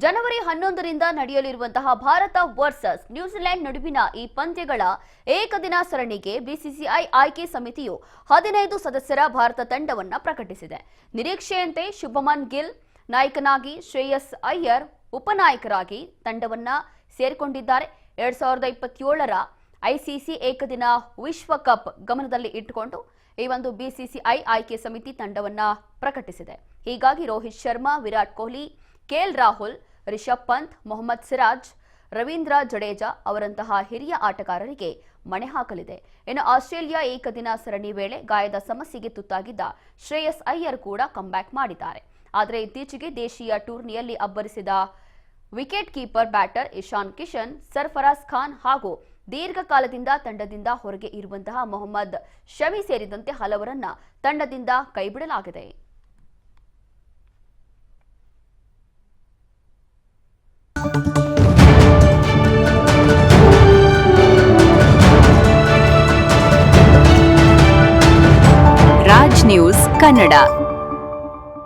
ಜನವರಿ 11ರಿಂದ ನಡೆಯಲಿರುವಂತಹ Bharat versus New Zealand ನಡುವಿನ ಈ ಪಂದ್ಯಗಳ ಏಕದಿನ ಸರಣಿಗೆ ಬಿಸಿಸಿಐ ಆಯ್ಕೆ ಸಮಿತಿಯು 15 ಸದಸ್ಯರ ಭಾರತ ತಂಡವನ್ನು ಪ್ರಕಟಿಸಿದೆ. ನಿರೀಕ್ಷೆಯಂತೆ ಶುಭಮನ್ ಗಿಲ್ ನಾಯಕನಾಗಿ, ಶ್ರೇಯಸ್ ಅಯ್ಯರ್ ಉಪನಾಯಕರಾಗಿ ತಂಡವನ್ನು ಸೇರಿಕೊಂಡಿದ್ದಾರೆ. 2027ರ ಐಸಿಸಿ ಏಕದಿನ ವಿಶ್ವಕಪ್ ಗಮನದಲ್ಲಿ ಇಟ್ಟುಕೊಂಡು ಈ ಒಂದು ಬಿಸಿಸಿಐ ಆಯ್ಕೆ ಸಮಿತಿ ತಂಡವನ್ನು ಪ್ರಕಟಿಸಿದೆ. ಹೀಗಾಗಿ ರೋಹಿತ್ ಶರ್ಮಾ, ವಿರಾಟ್ ಕೊಹ್ಲಿ, ಕೆಎಲ್ ರಾಹುಲ್, ರಿಷಬ್ ಪಂತ್, ಮೊಹಮ್ಮದ್ ಸಿರಾಜ್, ರವೀಂದ್ರ ಜಡೇಜಾ ಅವರಂತಹ ಹಿರಿಯ ಆಟಗಾರರಿಗೆ ಮಣೆ ಹಾಕಲಿದೆ. ಇನ್ನು ಆಸ್ಟ್ರೇಲಿಯಾ ಏಕದಿನ ಸರಣಿ ವೇಳೆ ಗಾಯದ ಸಮಸ್ಯೆಗೆ ತುತ್ತಾಗಿದ್ದ ಶ್ರೇಯಸ್ ಅಯ್ಯರ್ ಕೂಡ ಕಂಬ್ಯಾಕ್ ಮಾಡಿದ್ದಾರೆ. ಆದರೆ ಇತ್ತೀಚೆಗೆ ದೇಶೀಯ ಟೂರ್ನಿಯಲ್ಲಿ ಅಬ್ಬರಿಸಿದ wicket keeper batter Ishan Kishan, Sarfaraz Khan ಹಾಗೂ ದೀರ್ಘಕಾಲದಿಂದ ತಂಡದಿಂದ ಹೊರಗೆ ಇರುವಂತಹ ಮೊಹಮ್ಮದ್ ಶಮಿ ಸೇರಿದಂತೆ ಹಲವರನ್ನ ತಂಡದಿಂದ ಕೈಬಿಡಲಾಗಿದೆ. ರಾಜ್ ನ್ಯೂಸ್ ಕನ್ನಡ.